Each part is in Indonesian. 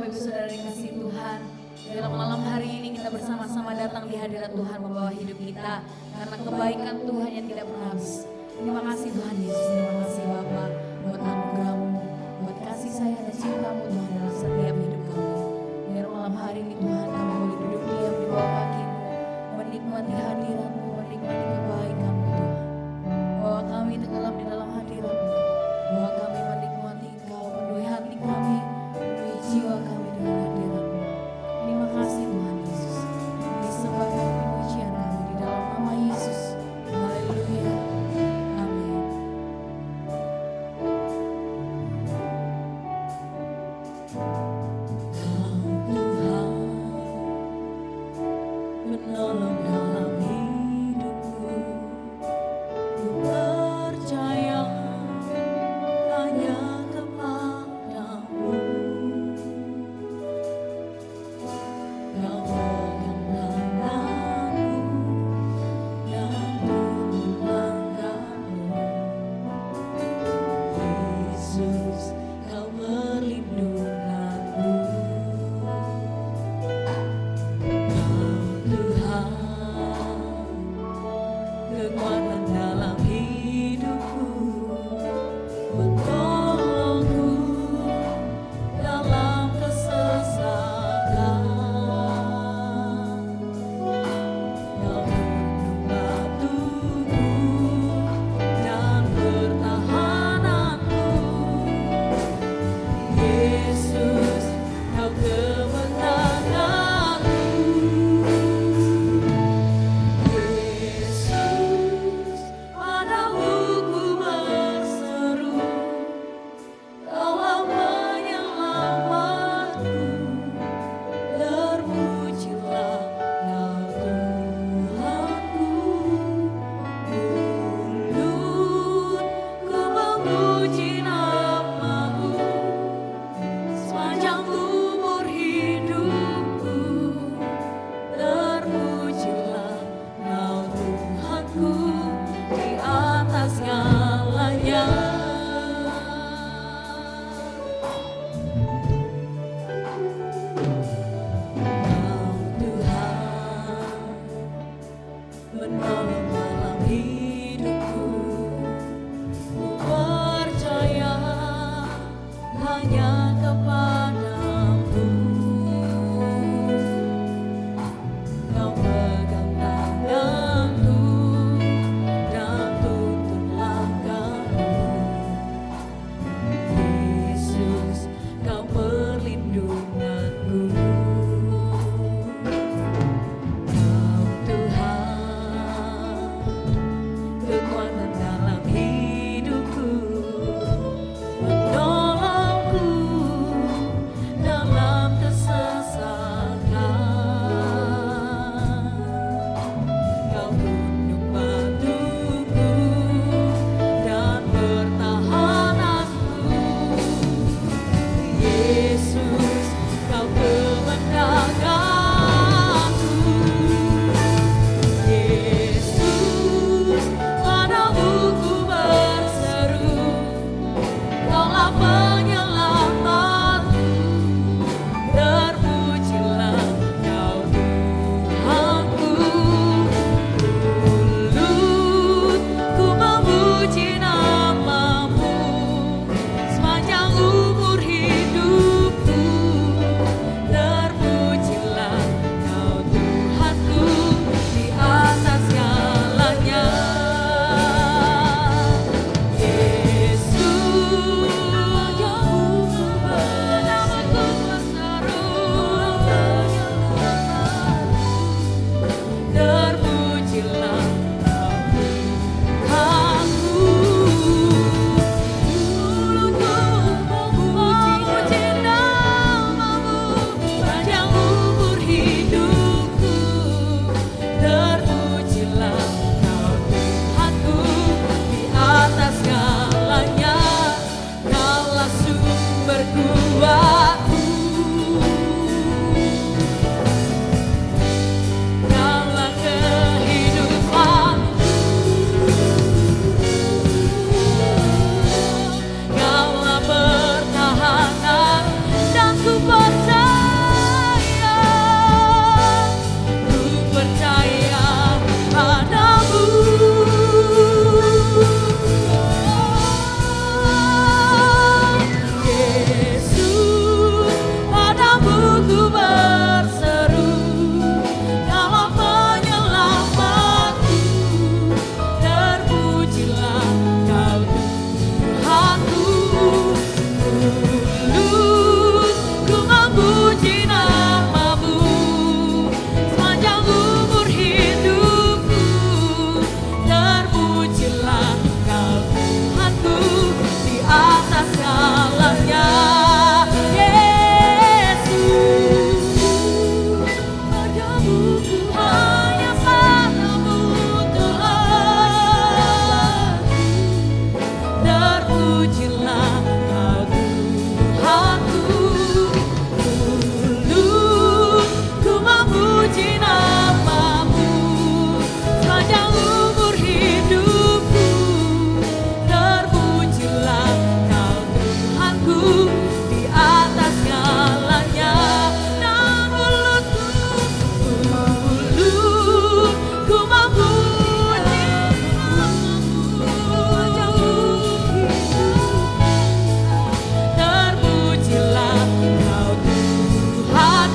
Bapak Ibu Saudara dikasihi Tuhan, dalam malam hari ini kita bersama-sama datang di hadirat Tuhan membawa hidup kita karena kebaikan Tuhan yang tidak pernah habis. Terima kasih Tuhan Yesus, terima kasih Bapa buat anugerah-Mu, buat kasih sayang dan cinta-Mu Tuhan dalam setiap hidup kami. Biar malam hari ini Tuhan kami boleh duduk diam di bawah kaki-Mu, menikmati hadirat-Mu, menikmati kebaikan-Mu Tuhan. Bahwa kami tenggelam di dalam hadirat-Mu, bahwa kami menikmati Engkau, penuhi hati kami, penuhi jiwa kami dengan hadirat-Mu. Terima kasih Tuhan Yesus. Disembahkan pujian kami di dalam nama Yesus. Haleluya. Amin. Kau Tuhan, penolong dalam hidupku. Ku percaya hanya kepadamu. Kau pegang tanganku dan tuntun langkahku. Yesus, Kau perlindunganku. Kau Tuhan,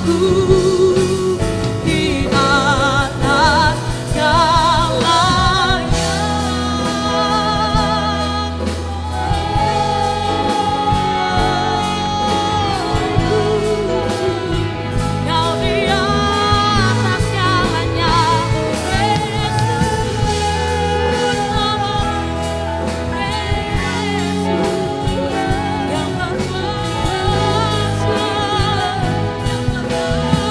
Yang berkuasa, yang berkuasa.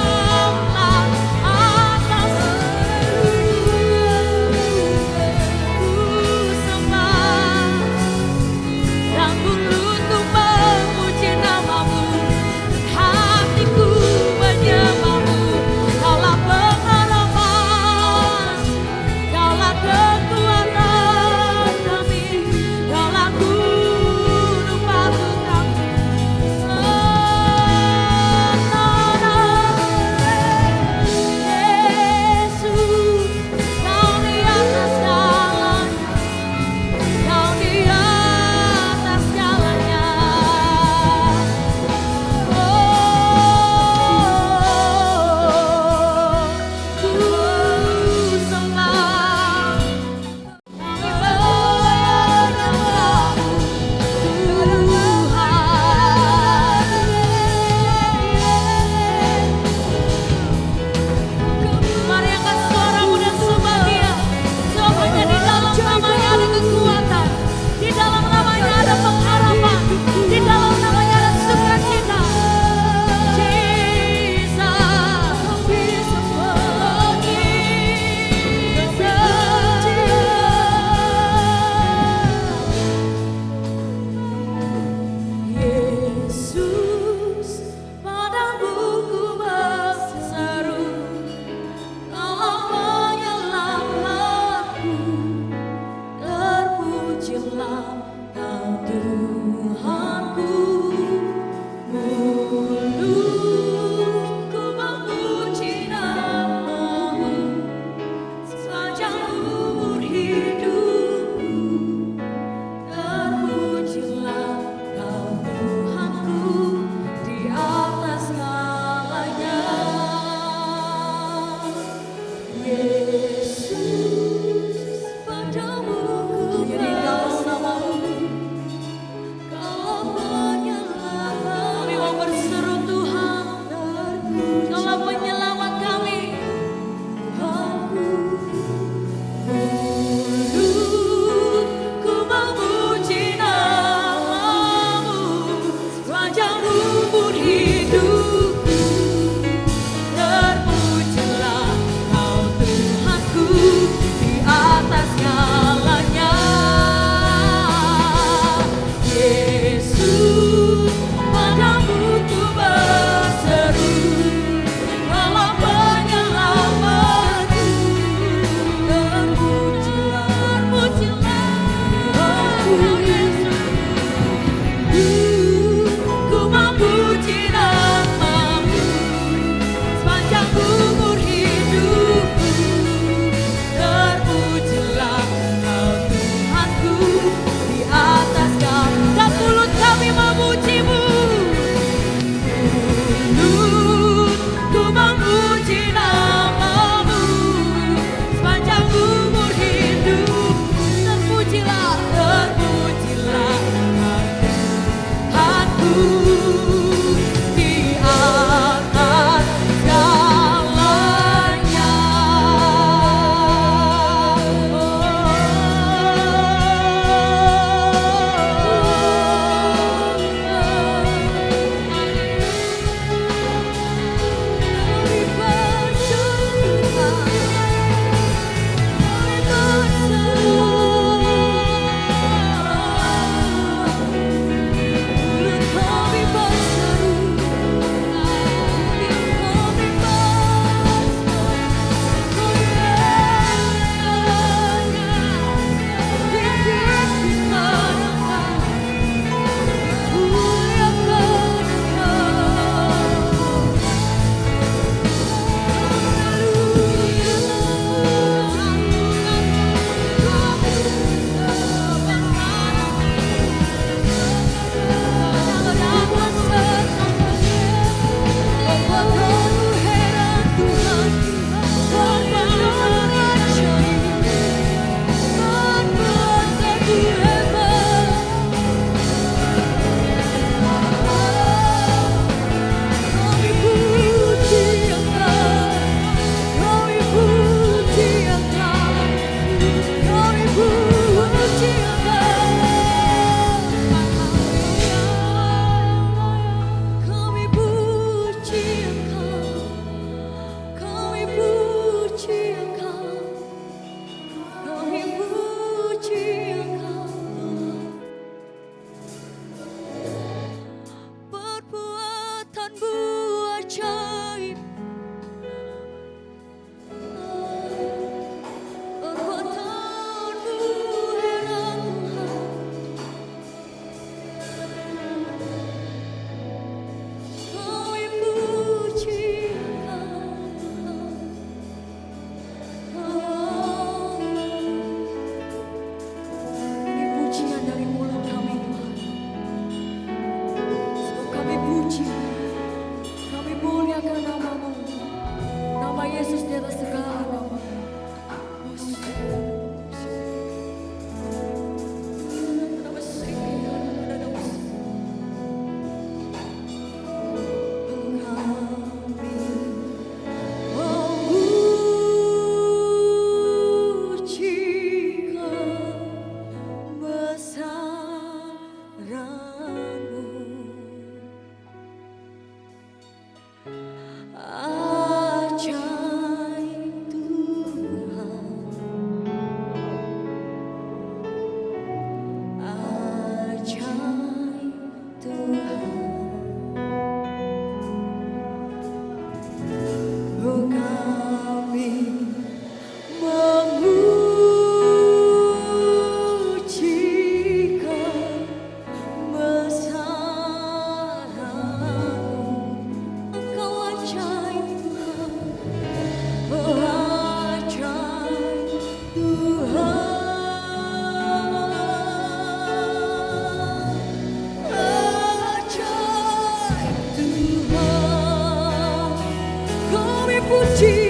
puji,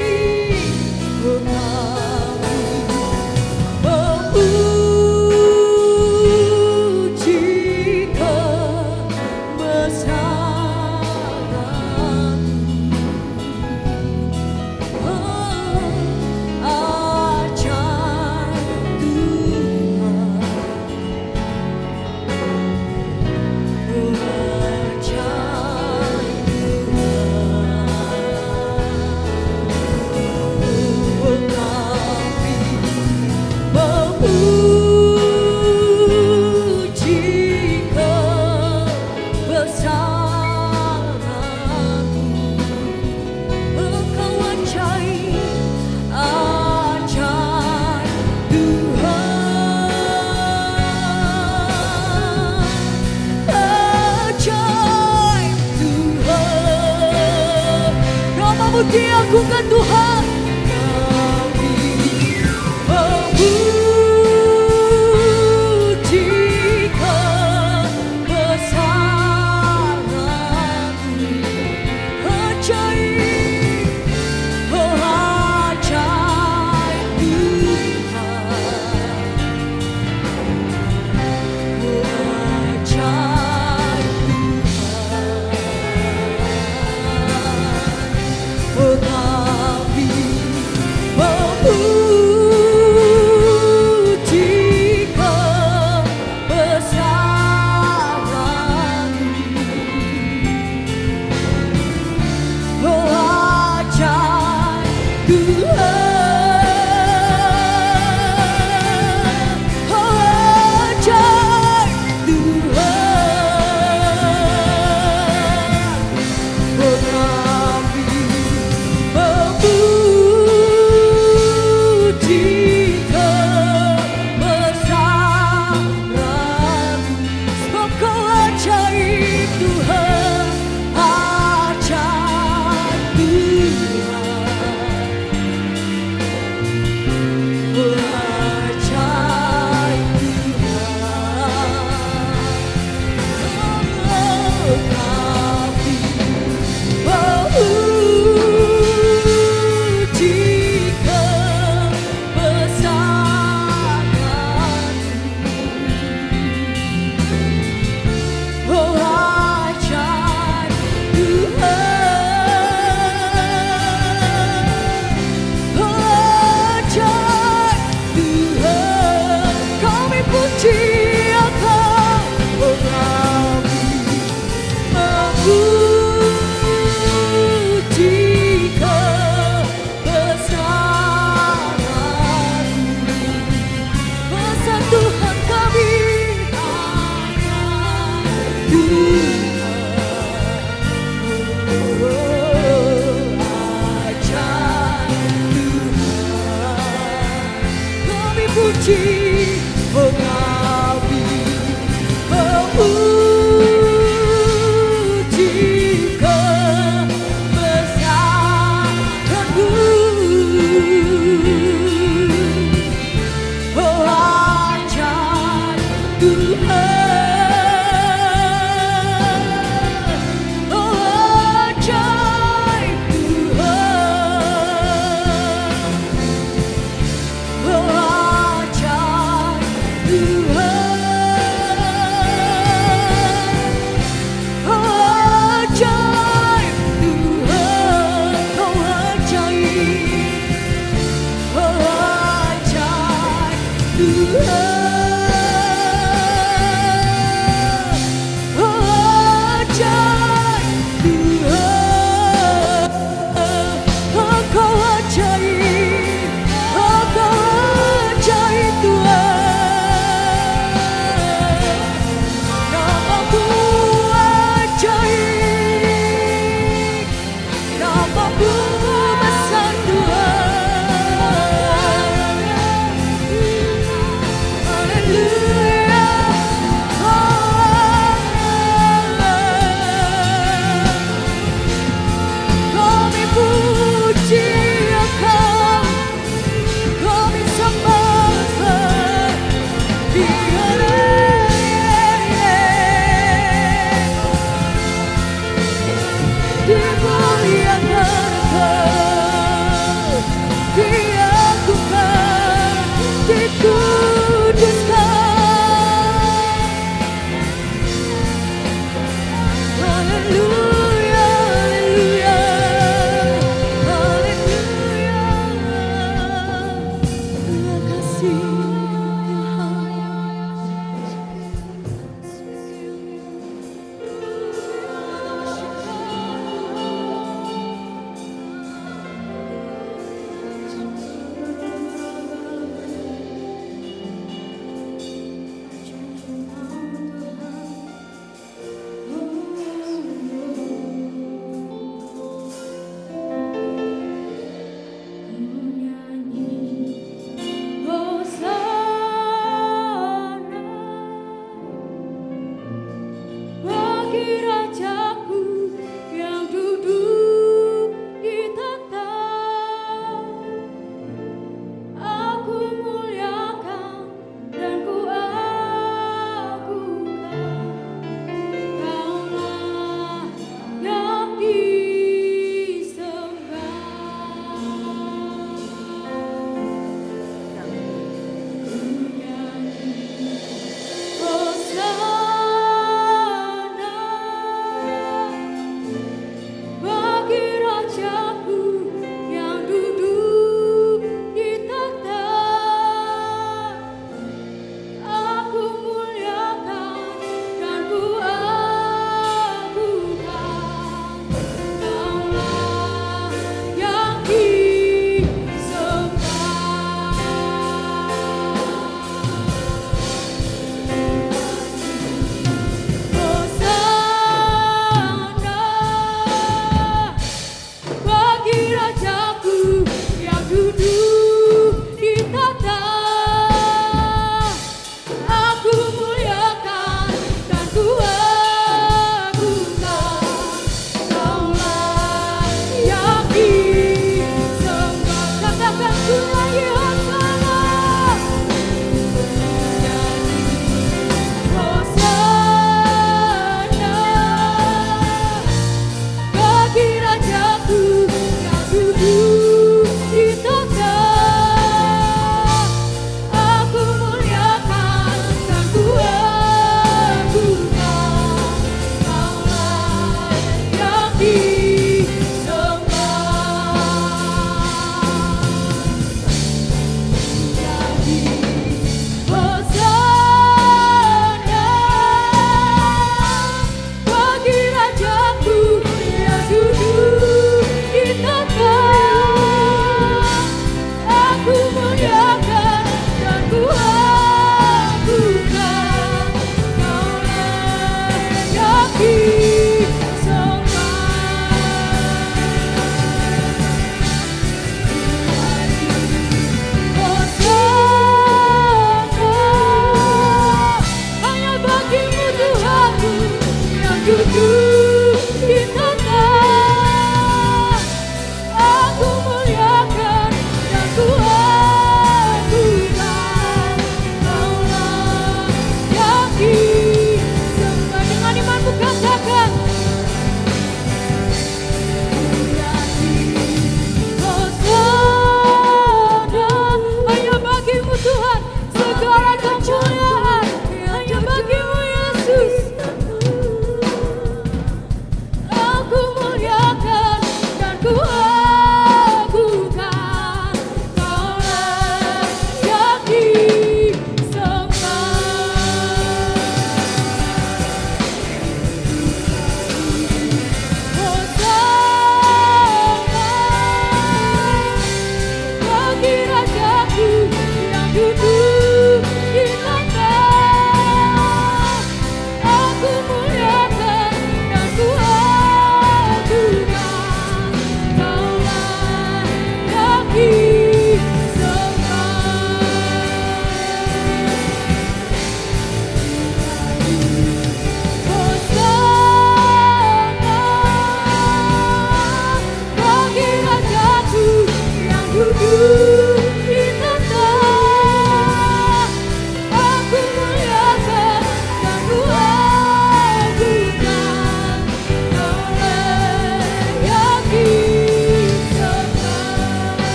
oh kami memuji kebesaran. Ajaib Tuhan, diagungkan Tuhan. Kami memuji kebesaran-Mu. Ajaib, oh ajaib Tuhan, oh ajaib Tuhan. Oh kami memuji kebesaran-Mu. Oh ajaib Tuhan, oh ajaib Tuhan. Oh kami memuji kebesaran-Mu. Sebab Kau ajaib Tuhan, ajaib Tuhan, oh ajaib dimuliakan Engkau.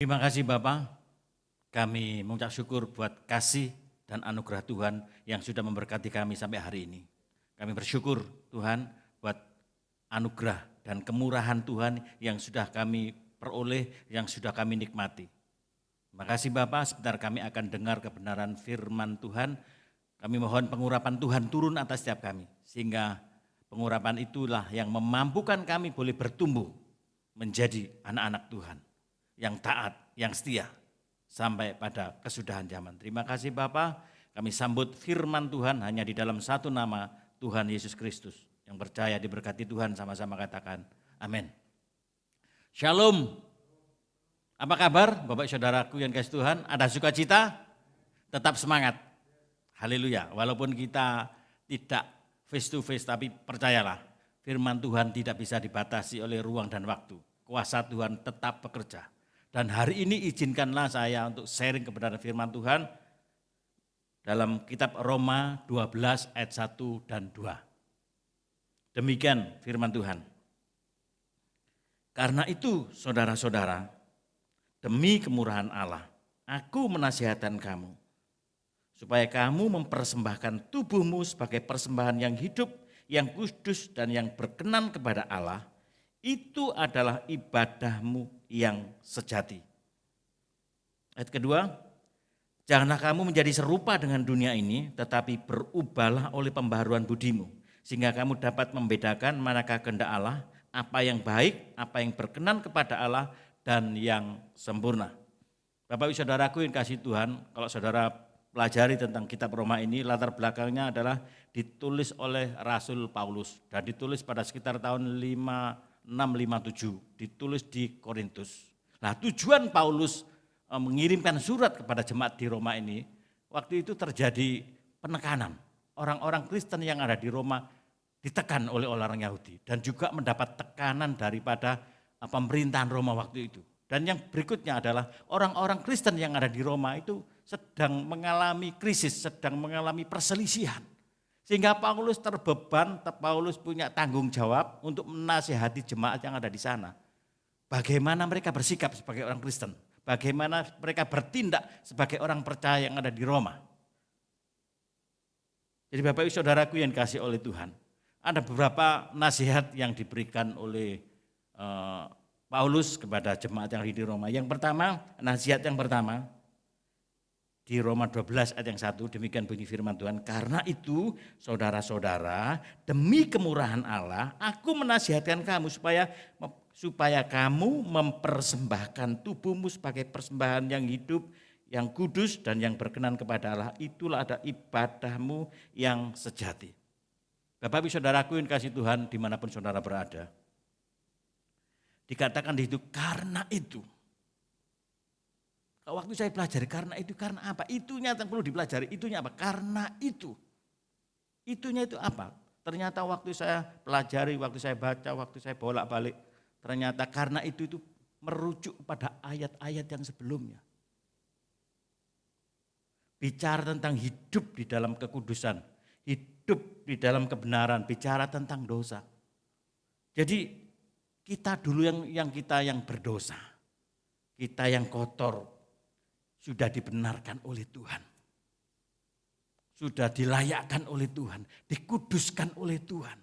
Terima kasih Bapak, kami mengucap syukur buat kasih dan anugerah Tuhan yang sudah memberkati kami sampai hari ini. Kami bersyukur Tuhan buat anugerah dan kemurahan Tuhan yang sudah kami peroleh, yang sudah kami nikmati. Terima kasih Bapak, sebentar kami akan dengar kebenaran firman Tuhan. Kami mohon pengurapan Tuhan turun atas setiap kami, sehingga pengurapan itulah yang memampukan kami boleh bertumbuh menjadi anak-anak Tuhan yang taat, yang setia sampai pada kesudahan zaman. Terima kasih Bapa, kami sambut firman Tuhan hanya di dalam satu nama, Tuhan Yesus Kristus. Yang percaya diberkati Tuhan, sama-sama katakan amin. Shalom. Apa kabar Bapak Saudaraku yang kasih Tuhan? Ada sukacita? Tetap semangat. Haleluya. Walaupun kita tidak face to face, tapi percayalah firman Tuhan tidak bisa dibatasi oleh ruang dan waktu. Kuasa Tuhan tetap bekerja. Dan hari ini izinkanlah saya untuk sharing kebenaran firman Tuhan dalam kitab Roma 12 ayat 1 dan 2. Demikian firman Tuhan. Karena itu saudara-saudara, demi kemurahan Allah, aku menasihatkan kamu, supaya kamu mempersembahkan tubuhmu sebagai persembahan yang hidup, yang kudus dan yang berkenan kepada Allah. Itu adalah ibadahmu yang sejati. Ayat kedua, janganlah kamu menjadi serupa dengan dunia ini, tetapi berubahlah oleh pembaharuan budimu, sehingga kamu dapat membedakan manakah kehendak Allah, apa yang baik, apa yang berkenan kepada Allah, dan yang sempurna. Bapak Ibu Saudaraku yang kasih Tuhan, kalau saudara pelajari tentang kitab Roma ini, latar belakangnya adalah ditulis oleh Rasul Paulus dan ditulis pada sekitar tahun 657, ditulis di Korintus. Nah, tujuan Paulus mengirimkan surat kepada jemaat di Roma ini, waktu itu terjadi penekanan. Orang-orang Kristen yang ada di Roma ditekan oleh orang Yahudi dan juga mendapat tekanan daripada pemerintahan Roma waktu itu. Dan yang berikutnya adalah orang-orang Kristen yang ada di Roma itu sedang mengalami krisis, sedang mengalami perselisihan. Sehingga Paulus terbeban, Paulus punya tanggung jawab untuk menasihati jemaat yang ada di sana. Bagaimana mereka bersikap sebagai orang Kristen, bagaimana mereka bertindak sebagai orang percaya yang ada di Roma. Jadi Bapak Ibu Saudaraku yang dikasih oleh Tuhan, ada beberapa nasihat yang diberikan oleh Paulus kepada jemaat yang ada di Roma. Yang pertama, nasihat yang pertama, di Roma 12 ayat yang 1, demikian bunyi firman Tuhan. Karena itu saudara-saudara, demi kemurahan Allah, aku menasihatkan kamu supaya kamu mempersembahkan tubuhmu sebagai persembahan yang hidup, yang kudus dan yang berkenan kepada Allah. Itulah ada ibadahmu yang sejati. Bapak Ibu Saudaraku yang kasih Tuhan dimanapun saudara berada. Dikatakan di situ karena itu. Waktu saya pelajari karena itu, karena apa? Itunya yang perlu dipelajari, itunya apa? Karena itu. Itunya itu apa? Ternyata waktu saya pelajari, waktu saya baca, waktu saya bolak-balik, ternyata karena itu merujuk pada ayat-ayat yang sebelumnya. Bicara tentang hidup di dalam kekudusan, hidup di dalam kebenaran, bicara tentang dosa. Jadi kita dulu yang berdosa, kita yang kotor, sudah dibenarkan oleh Tuhan. Sudah dilayakkan oleh Tuhan, dikuduskan oleh Tuhan.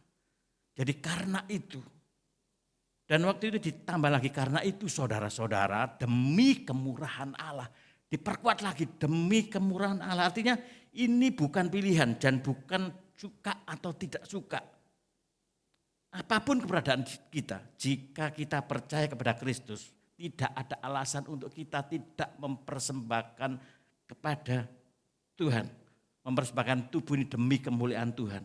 Jadi karena itu, dan waktu itu ditambah lagi karena itu saudara-saudara demi kemurahan Allah. Diperkuat lagi demi kemurahan Allah, artinya ini bukan pilihan dan bukan suka atau tidak suka. Apapun keberadaan kita, jika kita percaya kepada Kristus, tidak ada alasan untuk kita tidak mempersembahkan kepada Tuhan. Mempersembahkan tubuh ini demi kemuliaan Tuhan.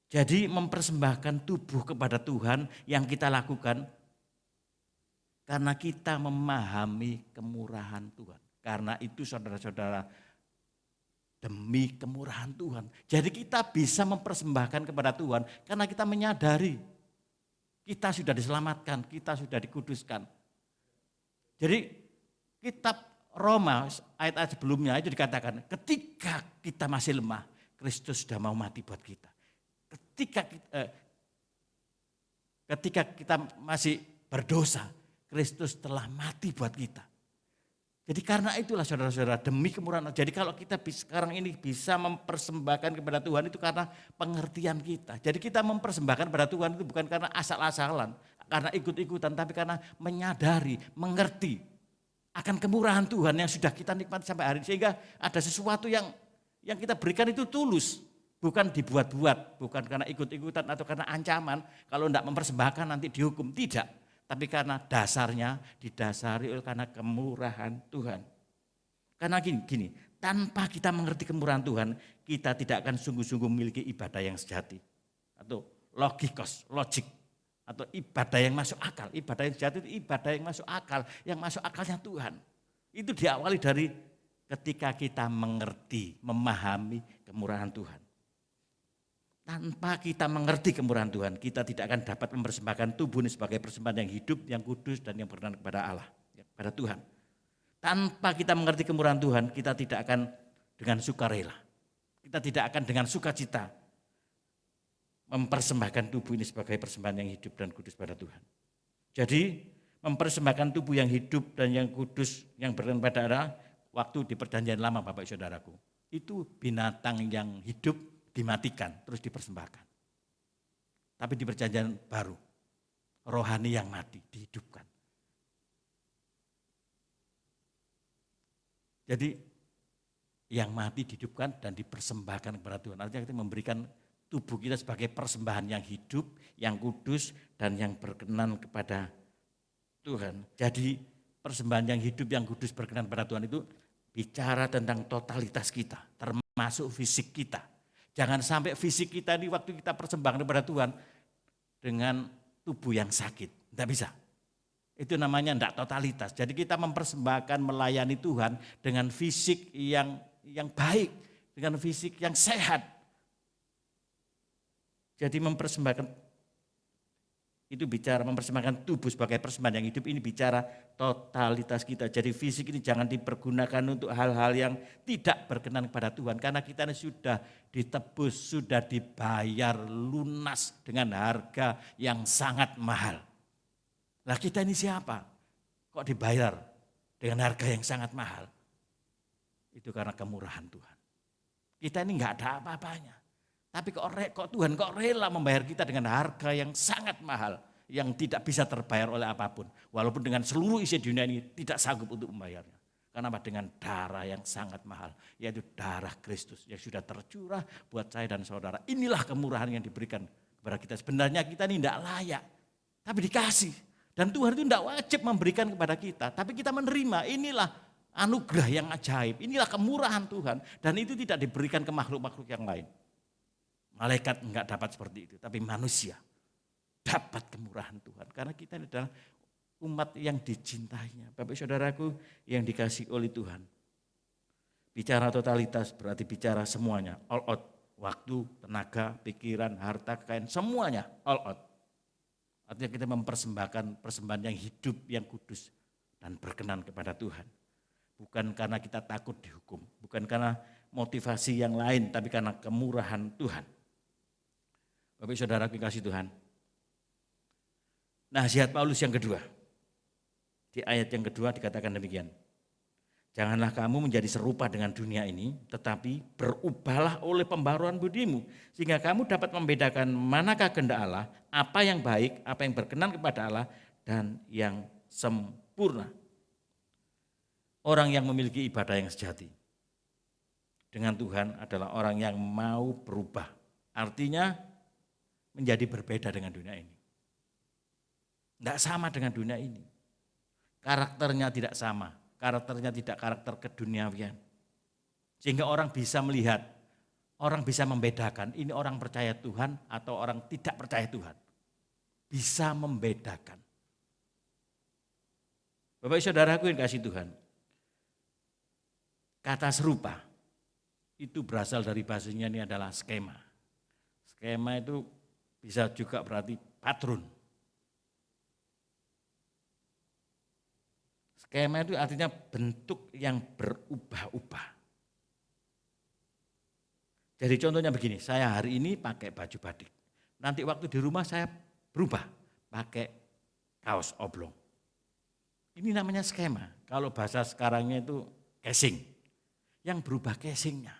Jadi mempersembahkan tubuh kepada Tuhan yang kita lakukan karena kita memahami kemurahan Tuhan. Karena itu saudara-saudara, demi kemurahan Tuhan. Jadi kita bisa mempersembahkan kepada Tuhan karena kita menyadari kita sudah diselamatkan, kita sudah dikuduskan. Jadi kitab Roma ayat-ayat sebelumnya itu dikatakan ketika kita masih lemah, Kristus sudah mau mati buat kita. Ketika kita masih berdosa, Kristus telah mati buat kita. Jadi karena itulah saudara-saudara, demi kemurahan. Jadi kalau kita sekarang ini bisa mempersembahkan kepada Tuhan itu karena pengertian kita. Jadi kita mempersembahkan kepada Tuhan itu bukan karena asal-asalan, karena ikut-ikutan, tapi karena menyadari, mengerti akan kemurahan Tuhan yang sudah kita nikmati sampai hari ini. Sehingga ada sesuatu yang kita berikan itu tulus, bukan dibuat-buat, bukan karena ikut-ikutan atau karena ancaman. Kalau tidak mempersembahkan nanti dihukum, tidak. Tapi karena dasarnya didasari oleh karena kemurahan Tuhan. Karena gini, tanpa kita mengerti kemurahan Tuhan, kita tidak akan sungguh-sungguh memiliki ibadah yang sejati. Atau logik. Atau ibadah yang masuk akal. Ibadah yang sejati itu ibadah yang masuk akalnya Tuhan. Itu diawali dari ketika kita mengerti, memahami kemurahan Tuhan. Tanpa kita mengerti kemurahan Tuhan, kita tidak akan dapat mempersembahkan tubuh ini sebagai persembahan yang hidup, yang kudus, dan yang berkenan kepada Allah, kepada Tuhan. Tanpa kita mengerti kemurahan Tuhan, kita tidak akan dengan sukarela. Kita tidak akan dengan sukacita mempersembahkan tubuh ini sebagai persembahan yang hidup dan kudus pada Tuhan. Jadi mempersembahkan tubuh yang hidup dan yang kudus, yang berkenan pada Allah, waktu di perjanjian lama Bapak Saudaraku, itu binatang yang hidup dimatikan, terus dipersembahkan. Tapi di perjanjian baru, rohani yang mati, dihidupkan. Jadi yang mati dihidupkan dan dipersembahkan kepada Tuhan. Artinya kita memberikan tubuh kita sebagai persembahan yang hidup, yang kudus, dan yang berkenan kepada Tuhan. Jadi persembahan yang hidup, yang kudus, berkenan kepada Tuhan itu bicara tentang totalitas kita, termasuk fisik kita. Jangan sampai fisik kita ini waktu kita persembahkan kepada Tuhan dengan tubuh yang sakit. Tidak bisa. Itu namanya tidak totalitas. Jadi kita mempersembahkan melayani Tuhan dengan fisik yang baik, dengan fisik yang sehat. Jadi mempersembahkan itu bicara mempersembahkan tubuh sebagai persembahan yang hidup, ini bicara totalitas kita. Jadi fisik ini jangan dipergunakan untuk hal-hal yang tidak berkenan kepada Tuhan. Karena kita ini sudah ditebus, sudah dibayar lunas dengan harga yang sangat mahal. Nah kita ini siapa? Kok dibayar dengan harga yang sangat mahal? Itu karena kemurahan Tuhan. Kita ini enggak ada apa-apanya. Tapi kok Tuhan rela membayar kita dengan harga yang sangat mahal, yang tidak bisa terbayar oleh apapun. Walaupun dengan seluruh isi dunia ini tidak sanggup untuk membayarnya. Karena dengan darah yang sangat mahal, yaitu darah Kristus yang sudah tercurah buat saya dan saudara. Inilah kemurahan yang diberikan kepada kita. Sebenarnya kita ini tidak layak, tapi dikasih. Dan Tuhan itu tidak wajib memberikan kepada kita, tapi kita menerima. Inilah anugerah yang ajaib, inilah kemurahan Tuhan. Dan itu tidak diberikan ke makhluk-makhluk yang lain. Malaikat enggak dapat seperti itu, tapi manusia dapat kemurahan Tuhan. Karena kita adalah umat yang dicintainya. Bapak saudaraku yang dikasihi oleh Tuhan. Bicara totalitas berarti bicara semuanya, all out. Waktu, tenaga, pikiran, harta, kekayaan, semuanya all out. Artinya kita mempersembahkan persembahan yang hidup, yang kudus, dan berkenan kepada Tuhan. Bukan karena kita takut dihukum, bukan karena motivasi yang lain, tapi karena kemurahan Tuhan. Bapak saudara kasih Tuhan. Nasihat Paulus yang kedua. Di ayat yang kedua dikatakan demikian. Janganlah kamu menjadi serupa dengan dunia ini, tetapi berubahlah oleh pembaruan budimu, sehingga kamu dapat membedakan manakah kehendak Allah, apa yang baik, apa yang berkenan kepada Allah, dan yang sempurna. Orang yang memiliki ibadah yang sejati dengan Tuhan adalah orang yang mau berubah. Artinya menjadi berbeda dengan dunia ini. Tidak sama dengan dunia ini. Karakternya tidak sama. Karakternya tidak karakter keduniawian. Sehingga orang bisa melihat, orang bisa membedakan ini orang percaya Tuhan atau orang tidak percaya Tuhan. Bisa membedakan. Bapak saudaraku yang kasih Tuhan. Kata serupa itu berasal dari bahasanya ini adalah skema. Skema itu bisa juga berarti patron. Skema itu artinya bentuk yang berubah-ubah. Jadi contohnya begini, saya hari ini pakai baju batik. Nanti waktu di rumah saya berubah, pakai kaos oblong. Ini namanya skema. Kalau bahasa sekarangnya itu casing. Yang berubah casingnya.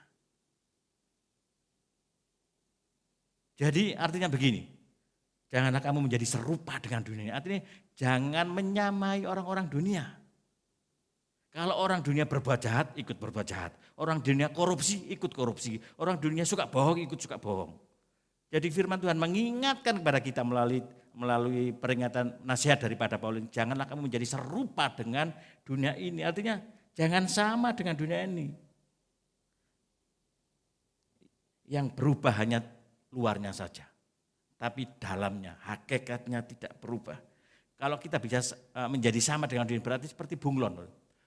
Jadi artinya begini, janganlah kamu menjadi serupa dengan dunia ini. Artinya jangan menyamai orang-orang dunia. Kalau orang dunia berbuat jahat, ikut berbuat jahat. Orang dunia korupsi, ikut korupsi. Orang dunia suka bohong, ikut suka bohong. Jadi firman Tuhan mengingatkan kepada kita melalui peringatan nasihat daripada Paulus, janganlah kamu menjadi serupa dengan dunia ini. Artinya jangan sama dengan dunia ini. Yang berubah hanya luarnya saja, tapi dalamnya, hakikatnya tidak berubah. Kalau kita bisa menjadi sama dengan dunia, berarti seperti bunglon.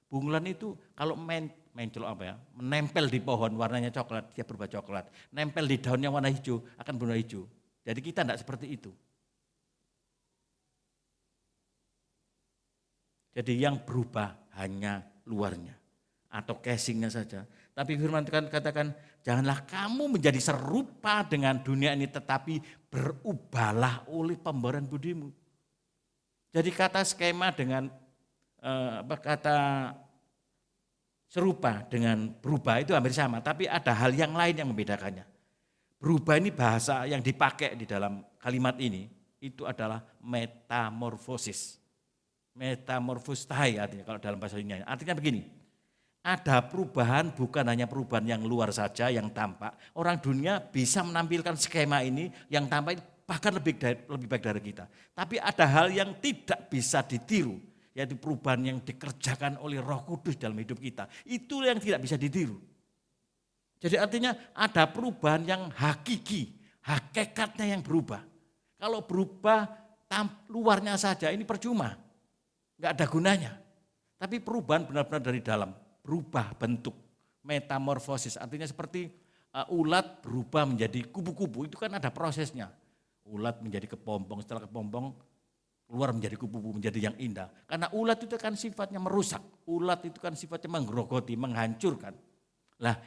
Bunglon itu kalau menempel di pohon warnanya coklat, dia berubah coklat. Nempel di daunnya warna hijau, akan berubah hijau. Jadi kita tidak seperti itu. Jadi yang berubah hanya luarnya atau casingnya saja. Tapi firman Tuhan katakan, janganlah kamu menjadi serupa dengan dunia ini, tetapi berubahlah oleh pembaharuan budimu. Jadi kata skema dengan kata serupa dengan berubah itu hampir sama, tapi ada hal yang lain yang membedakannya. Berubah ini bahasa yang dipakai di dalam kalimat ini, itu adalah metamorfosis. Metamorfostai artinya kalau dalam bahasa ini. Artinya begini, ada perubahan bukan hanya perubahan yang luar saja, yang tampak. Orang dunia bisa menampilkan skema ini yang tampak bahkan lebih baik dari kita. Tapi ada hal yang tidak bisa ditiru, yaitu perubahan yang dikerjakan oleh Roh Kudus dalam hidup kita. Itu yang tidak bisa ditiru. Jadi artinya ada perubahan yang hakiki, hakikatnya yang berubah. Kalau berubah luarnya saja ini percuma, nggak ada gunanya. Tapi perubahan benar-benar dari dalam, berubah bentuk, metamorfosis. Artinya seperti ulat berubah menjadi kupu-kupu, itu kan ada prosesnya. Ulat menjadi kepompong, setelah kepompong keluar menjadi kupu-kupu, menjadi yang indah. Karena ulat itu kan sifatnya merusak, ulat itu kan sifatnya menggerogoti, menghancurkan. Lah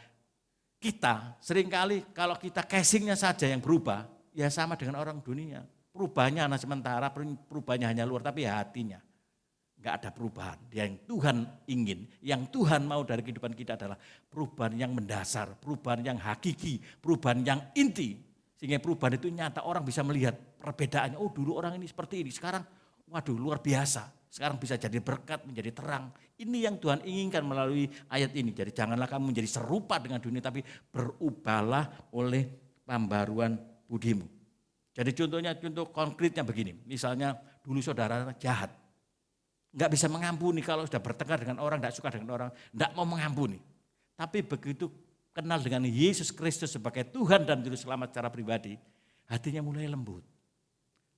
kita seringkali kalau kita casingnya saja yang berubah, ya sama dengan orang dunia. Perubahannya hanya sementara, perubahannya hanya luar, tapi hatinya enggak ada perubahan. Yang Tuhan ingin, yang Tuhan mau dari kehidupan kita adalah perubahan yang mendasar, perubahan yang hakiki, perubahan yang inti. Sehingga perubahan itu nyata, orang bisa melihat perbedaannya. Oh dulu orang ini seperti ini, sekarang waduh luar biasa. Sekarang bisa jadi berkat, menjadi terang. Ini yang Tuhan inginkan melalui ayat ini. Jadi janganlah kamu menjadi serupa dengan dunia, tapi berubahlah oleh pembaruan budimu. Jadi contoh konkretnya begini. Misalnya dulu saudara jahat. Enggak bisa mengampuni kalau sudah bertengkar dengan orang, enggak suka dengan orang, enggak mau mengampuni. Tapi begitu kenal dengan Yesus Kristus sebagai Tuhan dan Juru Selamat secara pribadi, hatinya mulai lembut.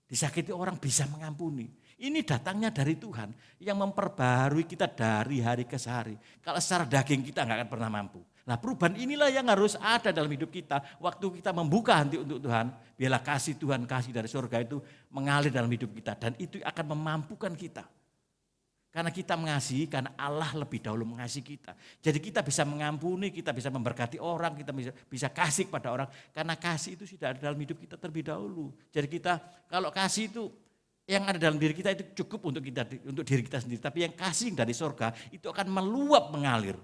Disakiti orang bisa mengampuni. Ini datangnya dari Tuhan yang memperbarui kita dari hari ke hari. Kalau secara daging kita enggak akan pernah mampu. Nah perubahan inilah yang harus ada dalam hidup kita. Waktu kita membuka hati untuk Tuhan, biarlah kasih Tuhan, kasih dari surga itu mengalir dalam hidup kita. Dan itu akan memampukan kita. Karena kita mengasihi, karena Allah lebih dahulu mengasihi kita. Jadi kita bisa mengampuni, kita bisa memberkati orang, kita bisa kasih kepada orang. Karena kasih itu sudah ada dalam hidup kita terlebih dahulu. Jadi kita, kalau kasih itu yang ada dalam diri kita itu cukup untuk diri kita sendiri. Tapi yang kasih dari surga itu akan meluap mengalir.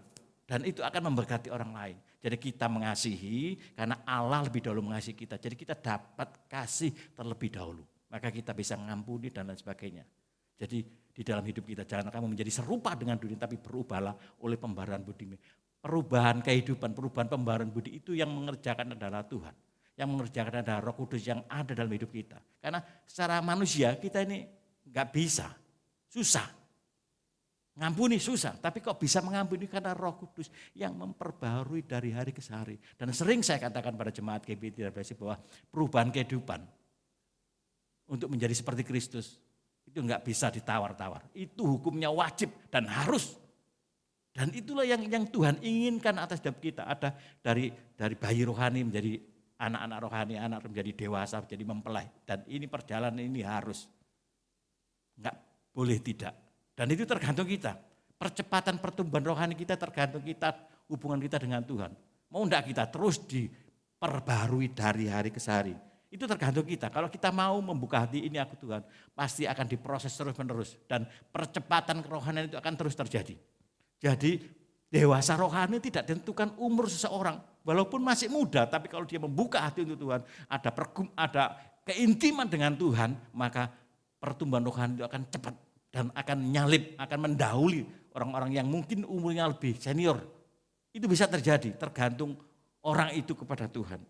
Dan itu akan memberkati orang lain. Jadi kita mengasihi karena Allah lebih dahulu mengasihi kita. Jadi kita dapat kasih terlebih dahulu. Maka kita bisa mengampuni dan lain sebagainya. Jadi di dalam hidup kita jangan kamu menjadi serupa dengan dunia, tapi berubahlah oleh pembaharuan budimu. Perubahan kehidupan, perubahan pembaharuan budi itu yang mengerjakan adalah Tuhan. Yang mengerjakan adalah Roh Kudus yang ada dalam hidup kita. Karena secara manusia kita ini nggak bisa, susah. Ngampuni susah, tapi kok bisa mengampuni karena Roh Kudus yang memperbaharui dari hari ke hari. Dan sering saya katakan pada jemaat GBI bahwa perubahan kehidupan untuk menjadi seperti Kristus itu enggak bisa ditawar-tawar. Itu hukumnya wajib dan harus. Dan itulah yang Tuhan inginkan atas hidup kita. Ada dari bayi rohani menjadi anak-anak rohani, anak menjadi dewasa, menjadi mempelai. Dan ini perjalanan ini harus. Enggak boleh tidak. Dan itu tergantung kita. Percepatan pertumbuhan rohani kita tergantung kita, hubungan kita dengan Tuhan. Mau enggak kita terus diperbarui dari hari ke hari. Itu tergantung kita. Kalau kita mau membuka hati, ini aku Tuhan, pasti akan diproses terus menerus. Dan percepatan kerohanian itu akan terus terjadi. Jadi dewasa rohani tidak ditentukan umur seseorang. Walaupun masih muda, tapi kalau dia membuka hati untuk Tuhan, ada keintiman dengan Tuhan, maka pertumbuhan rohani itu akan cepat dan akan nyalip, akan mendahului orang-orang yang mungkin umurnya lebih senior. Itu bisa terjadi, tergantung orang itu kepada Tuhan.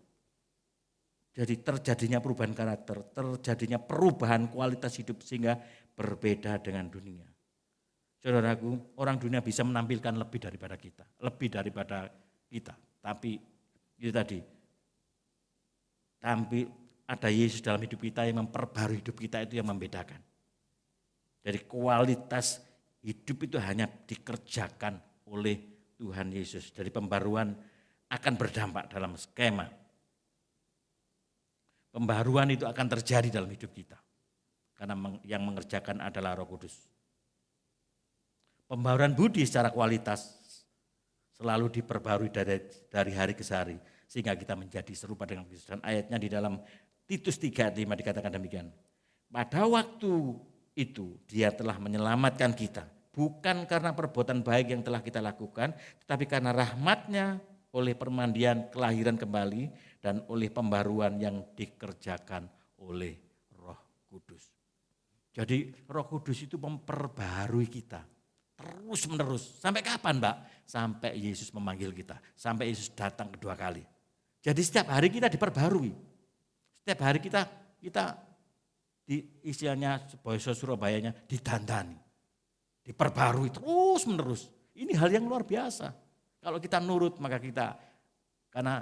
Jadi terjadinya perubahan karakter, terjadinya perubahan kualitas hidup sehingga berbeda dengan dunia. Saudaraku, orang dunia bisa menampilkan lebih daripada kita. Tapi itu tadi, ada Yesus dalam hidup kita yang memperbarui hidup kita, itu yang membedakan. Jadi kualitas hidup itu hanya dikerjakan oleh Tuhan Yesus. Jadi pembaruan akan berdampak dalam skema. Pembaruan itu akan terjadi dalam hidup kita. Karena yang mengerjakan adalah Roh Kudus. Pembaruan budi secara kualitas selalu diperbarui dari hari ke hari. Sehingga kita menjadi serupa dengan Kristus. Dan ayatnya di dalam Titus 3:5 dikatakan demikian. Pada waktu itu dia telah menyelamatkan kita. Bukan karena perbuatan baik yang telah kita lakukan. Tetapi karena rahmat-Nya oleh permandian kelahiran kembali dan oleh pembaruan yang dikerjakan oleh Roh Kudus. Jadi Roh Kudus itu memperbarui kita terus menerus. Sampai kapan, Mbak? Sampai Yesus memanggil kita, sampai Yesus datang kedua kali. Jadi setiap hari kita diperbarui. Setiap hari kita di istilahnya bahasa Surabayanya ditandani. Diperbarui terus menerus. Ini hal yang luar biasa. Kalau kita nurut maka karena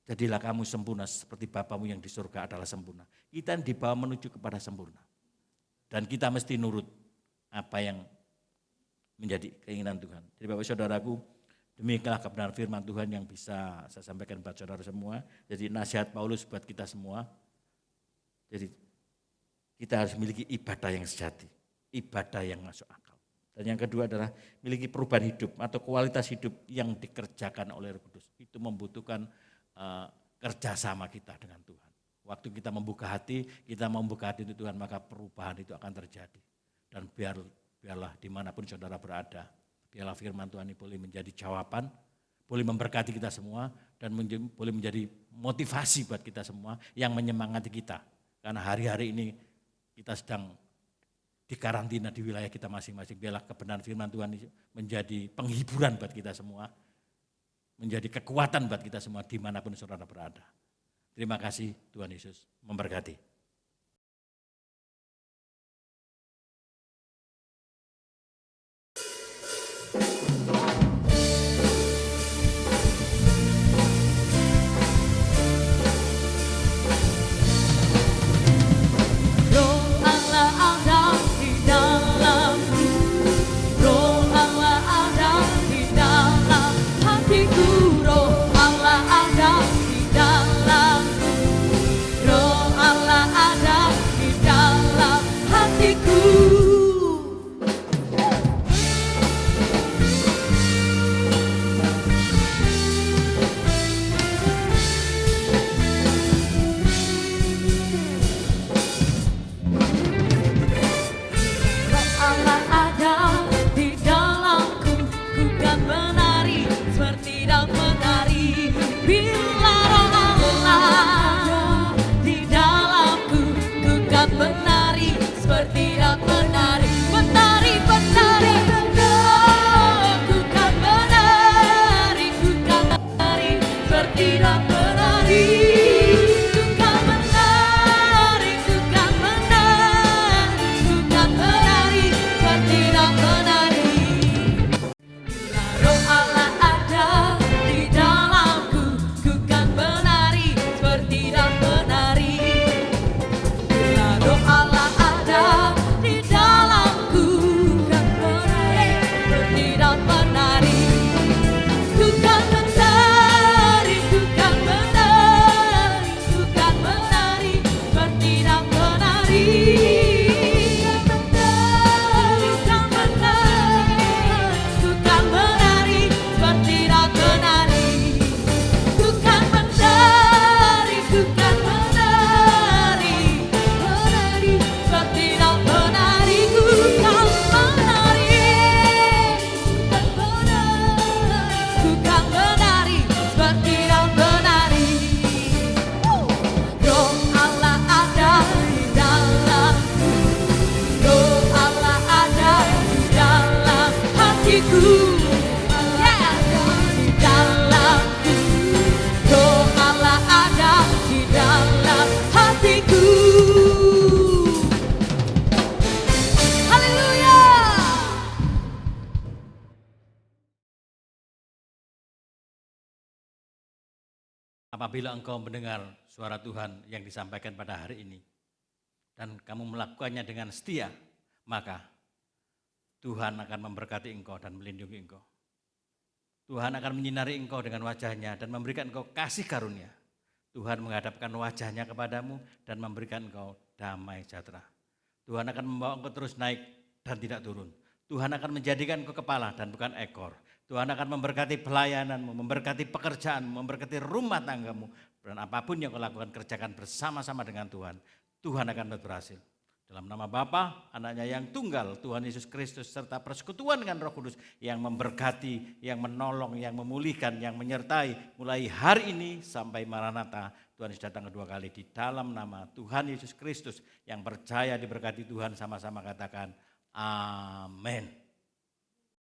jadilah kamu sempurna seperti Bapamu yang di surga adalah sempurna. Kita dibawa menuju kepada sempurna. Dan kita mesti nurut apa yang menjadi keinginan Tuhan. Jadi Bapak Saudaraku, demikianlah kebenaran firman Tuhan yang bisa saya sampaikan buat saudara semua. Jadi nasihat Paulus buat kita semua. Jadi kita harus memiliki ibadah yang sejati, ibadah yang masuk akal. Dan yang kedua adalah memiliki perubahan hidup atau kualitas hidup yang dikerjakan oleh Roh Kudus. Itu membutuhkan kerjasama kita dengan Tuhan. Waktu kita membuka hati untuk Tuhan, maka perubahan itu akan terjadi. Dan biarlah dimanapun saudara berada, biarlah firman Tuhan ini boleh menjadi jawaban, boleh memberkati kita semua, dan boleh menjadi motivasi buat kita semua yang menyemangati kita. Karena hari-hari ini kita sedang di karantina di wilayah kita masing-masing. Biarlah kebenaran firman Tuhan menjadi penghiburan buat kita semua, menjadi kekuatan buat kita semua dimanapun saudara berada. Terima kasih, Tuhan Yesus memberkati. Allah Apabila engkau mendengar suara Tuhan yang disampaikan pada hari ini, dan kamu melakukannya dengan setia, maka Tuhan akan memberkati engkau dan melindungi engkau. Tuhan akan menyinari engkau dengan wajahnya dan memberikan engkau kasih karunia. Tuhan menghadapkan wajahnya kepadamu dan memberikan engkau damai sejahtera. Tuhan akan membawa engkau terus naik dan tidak turun. Tuhan akan menjadikan engkau kepala dan bukan ekor. Tuhan akan memberkati pelayananmu, memberkati pekerjaanmu, memberkati rumah tanggamu. Dan apapun yang kau lakukan, kerjakan bersama-sama dengan Tuhan. Tuhan akan berhasil. Dalam nama Bapa, Anaknya yang tunggal, Tuhan Yesus Kristus, serta persekutuan dengan Roh Kudus yang memberkati, yang menolong, yang memulihkan, yang menyertai mulai hari ini sampai Maranatha. Tuhan Yesus datang kedua kali di dalam nama Tuhan Yesus Kristus. Yang percaya diberkati Tuhan sama-sama katakan amin.